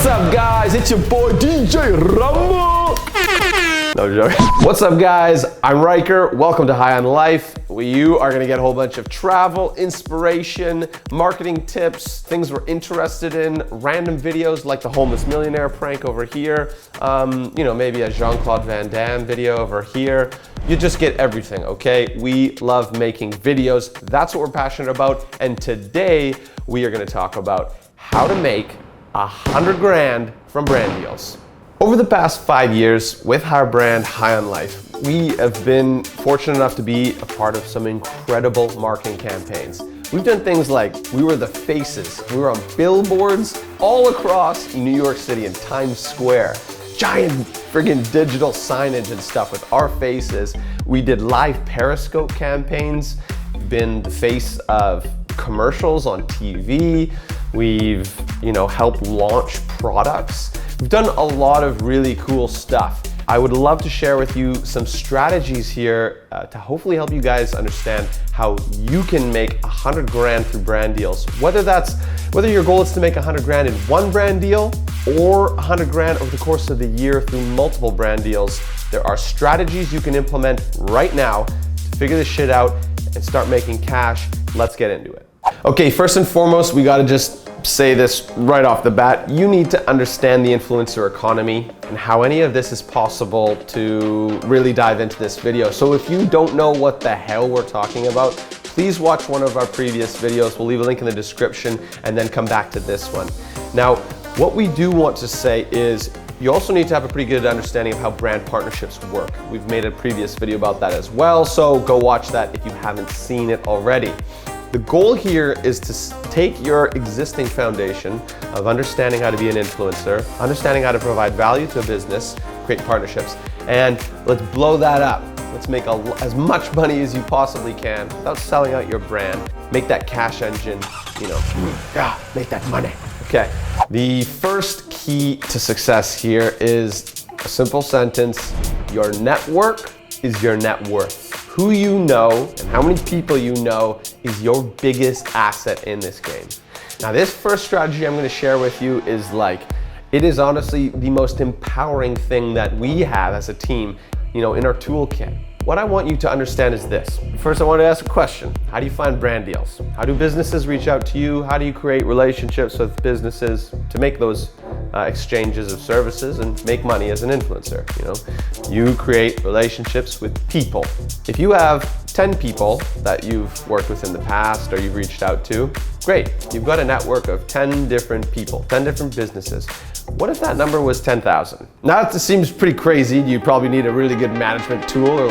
What's up, guys? It's your boy DJ Rumble. No joke. What's up, guys? I'm Riker. Welcome to High on Life. You are gonna get a whole bunch of travel, inspiration, marketing tips, things we're interested in, random videos like the homeless millionaire prank over here, maybe a Jean-Claude Van Damme video over here. You just get everything, okay? We love making videos. That's what we're passionate about. And today we are gonna talk about how to make 100 grand from brand deals. Over the past 5 years with our brand High on Life, we have been fortunate enough to be a part of some incredible marketing campaigns. We've done things like we were the faces. We were on billboards all across New York City and Times Square. Giant friggin' digital signage and stuff with our faces. We did live Periscope campaigns, been the face of commercials on TV. We've, helped launch products. We've done a lot of really cool stuff. I would love to share with you some strategies here to hopefully help you guys understand how you can make 100 grand through brand deals. Whether your goal is to make 100 grand in one brand deal or 100 grand over the course of the year through multiple brand deals, there are strategies you can implement right now to figure this shit out and start making cash. Let's get into it. Okay, first and foremost, we gotta just say this right off the bat. You need to understand the influencer economy and how any of this is possible to really dive into this video. So if you don't know what the hell we're talking about, please watch one of our previous videos. We'll leave a link in the description and then come back to this one. Now, what we do want to say is you also need to have a pretty good understanding of how brand partnerships work. We've made a previous video about that as well, so go watch that if you haven't seen it already. The goal here is to take your existing foundation of understanding how to be an influencer, understanding how to provide value to a business, create partnerships, and let's blow that up. Let's make as much money as you possibly can without selling out your brand. Make that cash engine, make that money. Okay, the first key to success here is a simple sentence: your network is your net worth. Who you know and how many people you know is your biggest asset in this game. Now, this first strategy I'm gonna share with you is it is honestly the most empowering thing that we have as a team, in our toolkit. What I want you to understand is this. First, I want to ask a question. How do you find brand deals? How do businesses reach out to you? How do you create relationships with businesses to make those exchanges of services and make money as an influencer? You create relationships with people. If you have 10 people that you've worked with in the past or you've reached out to, great. You've got a network of 10 different people, 10 different businesses. What if that number was 10,000? Now, it seems pretty crazy. You probably need a really good management tool or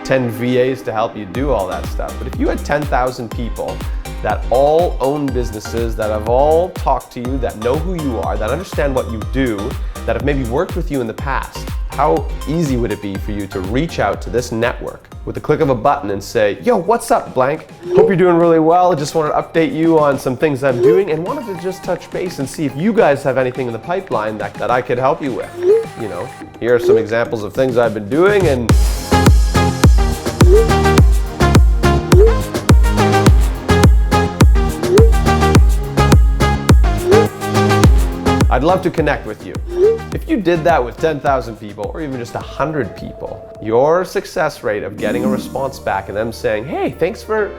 10 VAs to help you do all that stuff. But if you had 10,000 people that all own businesses, that have all talked to you, that know who you are, that understand what you do, that have maybe worked with you in the past, how easy would it be for you to reach out to this network with the click of a button and say, yo, what's up, blank? Hope you're doing really well. I just wanted to update you on some things I'm doing and wanted to just touch base and see if you guys have anything in the pipeline that I could help you with. Here are some examples of things I've been doing, and I'd love to connect with you. If you did that with 10,000 people or even just 100 people, your success rate of getting a response back and them saying, hey, thanks for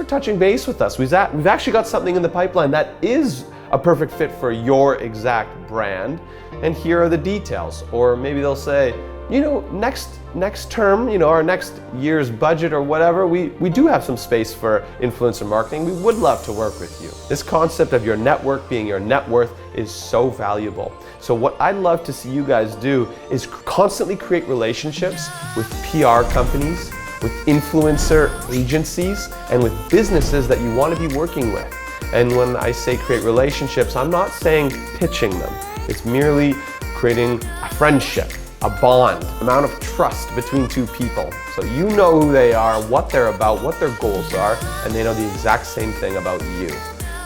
touching base with us. We've actually got something in the pipeline that is a perfect fit for your exact brand, and here are the details. Or maybe they'll say, next term, our next year's budget or whatever, we do have some space for influencer marketing. We would love to work with you. This concept of your network being your net worth is so valuable. So what I'd love to see you guys do is constantly create relationships with PR companies, with influencer agencies, and with businesses that you want to be working with. And when I say create relationships, I'm not saying pitching them. It's merely creating a friendship, a bond, amount of trust between two people. So you know who they are, what they're about, what their goals are, and they know the exact same thing about you.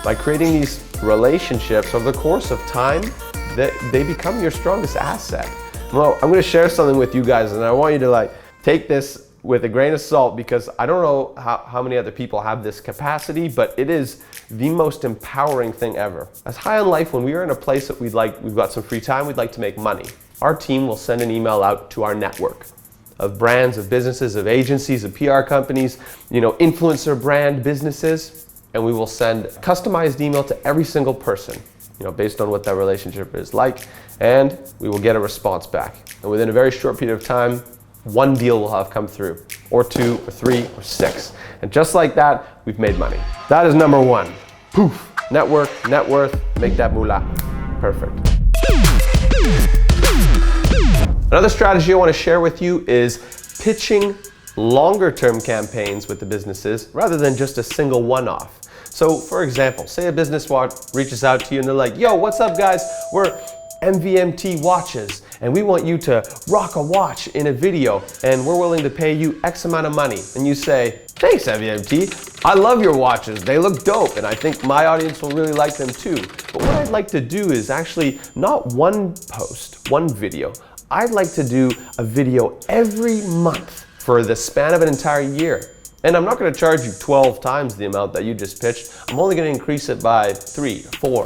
By creating these relationships over the course of time, they become your strongest asset. Well, I'm gonna share something with you guys, and I want you to take this with a grain of salt, because I don't know how many other people have this capacity, but it is the most empowering thing ever. As High on Life, when we are in a place that we've got some free time, we'd like to make money, our team will send an email out to our network of brands, of businesses, of agencies, of PR companies, influencer brand businesses, and we will send a customized email to every single person, based on what that relationship is like, and we will get a response back. And within a very short period of time, one deal will have come through, or 2, or 3, or 6. And just like that, we've made money. That is number 1. Poof. Network, net worth, make that moolah. Perfect. Another strategy I want to share with you is pitching longer term campaigns with the businesses rather than just a single one-off. So for example, say a business reaches out to you and they're like, yo, what's up guys? We're MVMT watches and we want you to rock a watch in a video and we're willing to pay you X amount of money. And you say, thanks MVMT, I love your watches, they look dope and I think my audience will really like them too. But what I'd like to do is actually not one post, one video. I'd like to do a video every month for the span of an entire year. And I'm not going to charge you 12 times the amount that you just pitched. I'm only going to increase it by 3 or 4.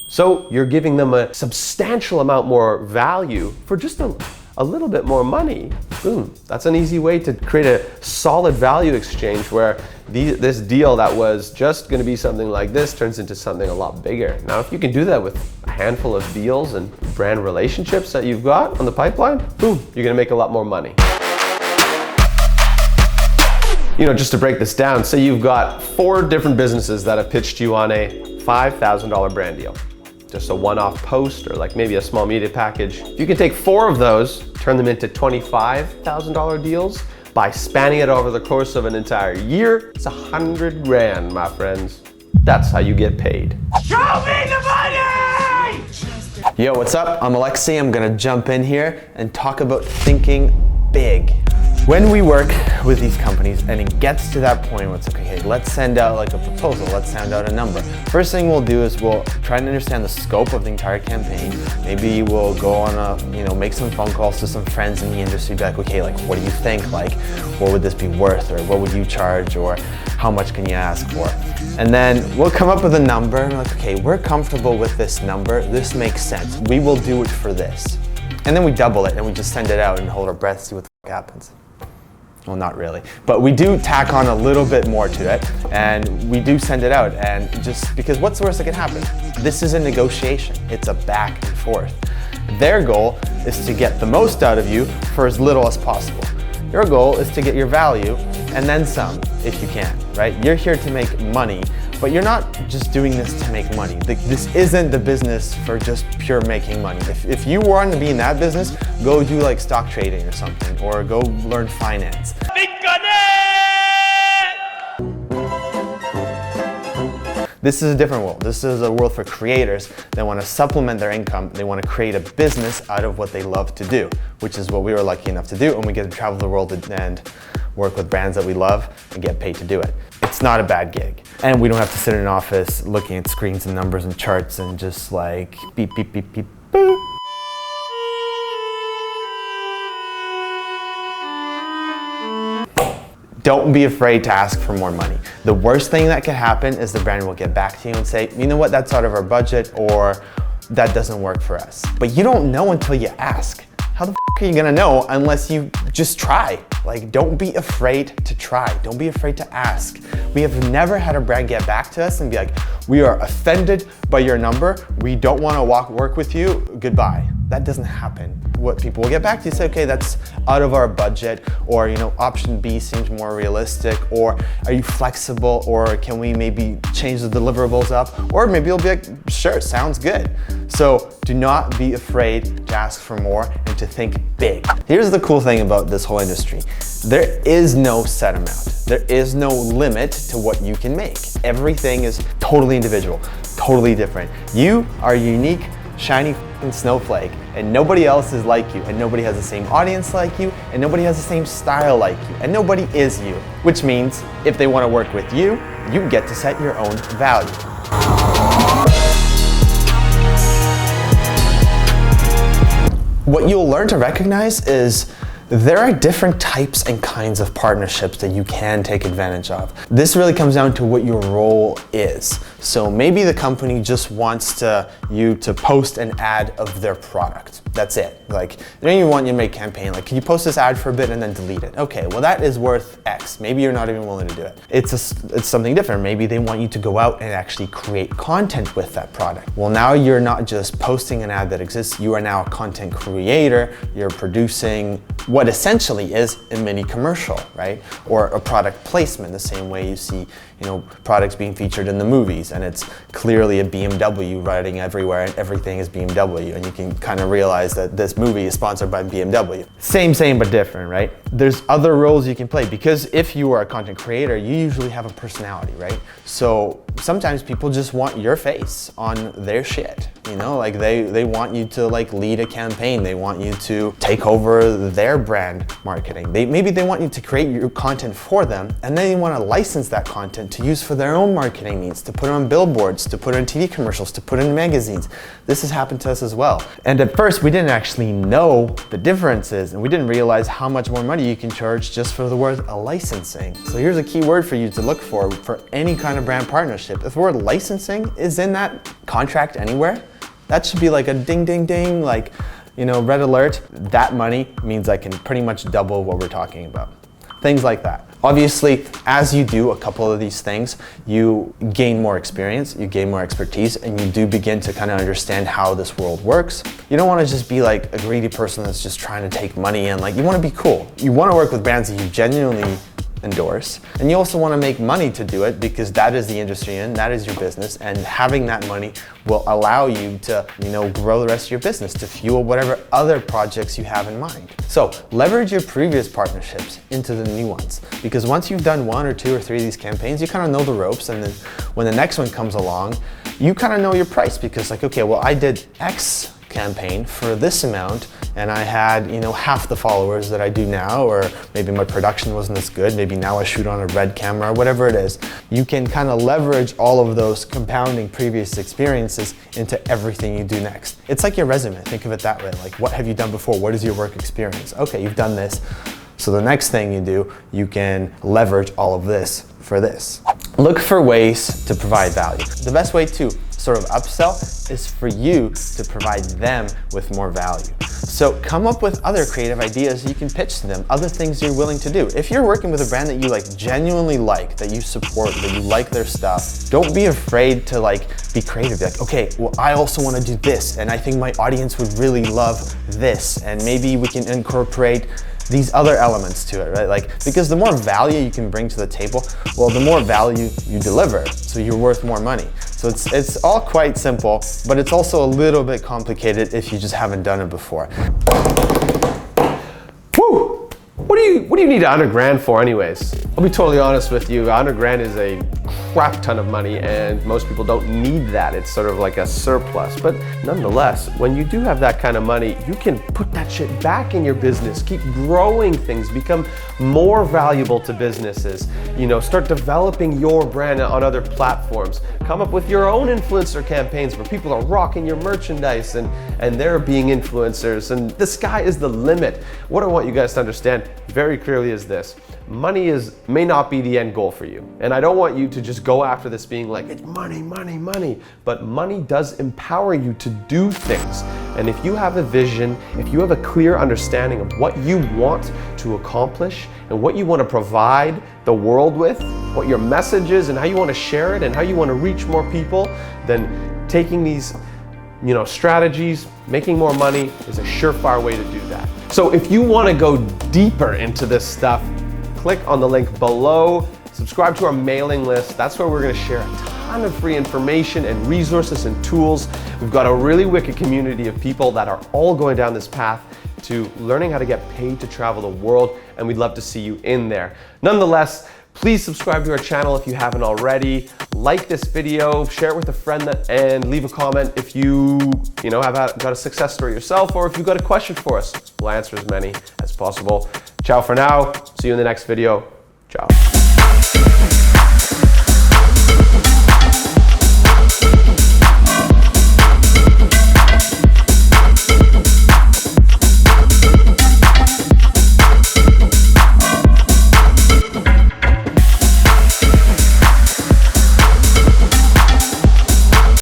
So you're giving them a substantial amount more value for just a little bit more money. Boom. That's an easy way to create a solid value exchange where this deal that was just going to be something like this turns into something a lot bigger. Now, if you can do that with a handful of deals and brand relationships that you've got on the pipeline, boom, you're going to make a lot more money. Just to break this down, say you've got 4 different businesses that have pitched you on a $5,000 brand deal. Just a one-off post or like maybe a small media package. You can take 4 of those, turn them into $25,000 deals by spanning it over the course of an entire year. It's 100 grand, my friends. That's how you get paid. Show me the money! Yo, what's up? I'm Alexei. I'm gonna jump in here and talk about thinking big. When we work with these companies and it gets to that point where it's like, okay, let's send out like a proposal, let's send out a number. First thing we'll do is we'll try and understand the scope of the entire campaign. Maybe we'll go on make some phone calls to some friends in the industry, be like, okay, like what do you think? Like, what would this be worth? Or what would you charge? Or how much can you ask for? And then we'll come up with a number and we're like, okay, we're comfortable with this number. This makes sense. We will do it for this. And then we double it and we just send it out and hold our breath, see what the fuck happens. Well, not really, but we do tack on a little bit more to it and we do send it out, and just because what's the worst that can happen? This is a negotiation. It's a back and forth. Their goal is to get the most out of you for as little as possible. Your goal is to get your value and then some, if you can, right? You're here to make money, but you're not just doing this to make money. This isn't the business for just pure making money. If you want to be in that business, go do like stock trading or something, or go learn finance. This is a different world. This is a world for creators that want to supplement their income. They want to create a business out of what they love to do, which is what we were lucky enough to do, and we get to travel the world and work with brands that we love and get paid to do it. It's not a bad gig. And we don't have to sit in an office looking at screens and numbers and charts and just like beep, beep, beep, beep, boop. Don't be afraid to ask for more money. The worst thing that can happen is the brand will get back to you and say, you know what, that's out of our budget, or that doesn't work for us. But you don't know until you ask. How the f are you gonna know unless you just try? Like, don't be afraid to try. Don't be afraid to ask. We have never had a brand get back to us and be like, we are offended by your number. We don't wanna work with you, goodbye. That doesn't happen. What people will get back to you, say, okay, that's out of our budget, or option B seems more realistic, or are you flexible, or can we maybe change the deliverables up, or maybe you'll be like, sure, sounds good. So do not be afraid to ask for more and to think big. Here's the cool thing about this whole industry. There is no set amount. There is no limit to what you can make. Everything is totally individual, totally different. You are unique, shiny snowflake, and nobody else is like you, and nobody has the same audience like you, and nobody has the same style like you, and nobody is you. Which means if they want to work with you, you get to set your own value. What you'll learn to recognize is There are different types and kinds of partnerships that you can take advantage of. This really comes down to what your role is. So maybe the company just wants you to post an ad of their product. That's it. Like, then you want you to make a campaign, like, can you post this ad for a bit and then delete it? Okay, well that is worth X. Maybe you're not even willing to do it. It's something different. Maybe they want you to go out and actually create content with that product. Well, now you're not just posting an ad that exists, you are now a content creator. You're producing what essentially is a mini commercial, right? Or a product placement, the same way you see, products being featured in the movies, and it's clearly a BMW riding everywhere and everything is BMW, and you can kind of realize that this movie is sponsored by BMW. Same but different, right? There's other roles you can play, because if you are a content creator, you usually have a personality, right? So sometimes people just want your face on their shit, like they want you to like lead a campaign, they want you to take over their brand marketing. Maybe they want you to create your content for them, and then they want to license that content to use for their own marketing needs, to put it on billboards, to put it in TV commercials, to put it in magazines. This has happened to us as well. And at first we didn't actually know the differences, and we didn't realize how much more money you can charge just for the word licensing. So here's a key word for you to look for any kind of brand partnership. If the word licensing is in that contract anywhere, that should be like a ding, ding, ding, like, red alert. That money means I can pretty much double what we're talking about. Things like that. Obviously, as you do a couple of these things, you gain more experience, you gain more expertise, and you do begin to kind of understand how this world works. You don't want to just be like a greedy person that's just trying to take money in. Like, you want to be cool. You want to work with brands that you genuinely endorse, and you also want to make money to do it, because that is the industry and that is your business, and having that money will allow you to grow the rest of your business, to fuel whatever other projects you have in mind. So leverage your previous partnerships into the new ones, because once you've done 1 or 2 or 3 of these campaigns, you kind of know the ropes, and then when the next one comes along, you kind of know your price, because like, okay, well, I did X campaign for this amount, and I had half the followers that I do now, or maybe my production wasn't as good, maybe now I shoot on a red camera, whatever it is. You can kind of leverage all of those compounding previous experiences into everything you do next. It's like your resume. Think of it that way. Like, what have you done before? What is your work experience? Okay, you've done this, so the next thing you do, you can leverage all of this for this. Look for ways to provide value. The best way to sort of upsell is for you to provide them with more value. So come up with other creative ideas you can pitch to them, other things you're willing to do. If you're working with a brand that you genuinely like, that you support, that you like their stuff, don't be afraid to be creative. Like, okay, well, I also want to do this, and I think my audience would really love this, and maybe we can incorporate these other elements to it, right? Because the more value you can bring to the table, well, the more value you deliver, so you're worth more money. So it's all quite simple, but it's also a little bit complicated if you just haven't done it before. Woo! What do you need $100,000 for anyways? I'll be totally honest with you, $100,000 is a crap ton of money, and most people don't need that. It's sort of like a surplus. But nonetheless, when you do have that kind of money, you can put that shit back in your business, keep growing things, become more valuable to businesses, start developing your brand on other platforms, come up with your own influencer campaigns where people are rocking your merchandise and they're being influencers, and the sky is the limit. What I want you guys to understand very clearly is this: money may not be the end goal for you. And I don't want you to just go after this being like, it's money, money, money. But money does empower you to do things. And if you have a vision, if you have a clear understanding of what you want to accomplish and what you want to provide the world with, what your message is and how you want to share it and how you want to reach more people, then taking these strategies, making more money is a surefire way to do that. So if you want to go deeper into this stuff, click on the link below, subscribe to our mailing list. That's where we're going to share a ton of free information and resources and tools. We've got a really wicked community of people that are all going down this path to learning how to get paid to travel the world, and we'd love to see you in there. Nonetheless, please subscribe to our channel if you haven't already. Like this video, share it with a friend, and leave a comment if you have got a success story yourself, or if you've got a question for us. We'll answer as many as possible. Ciao for now. See you in the next video. Ciao.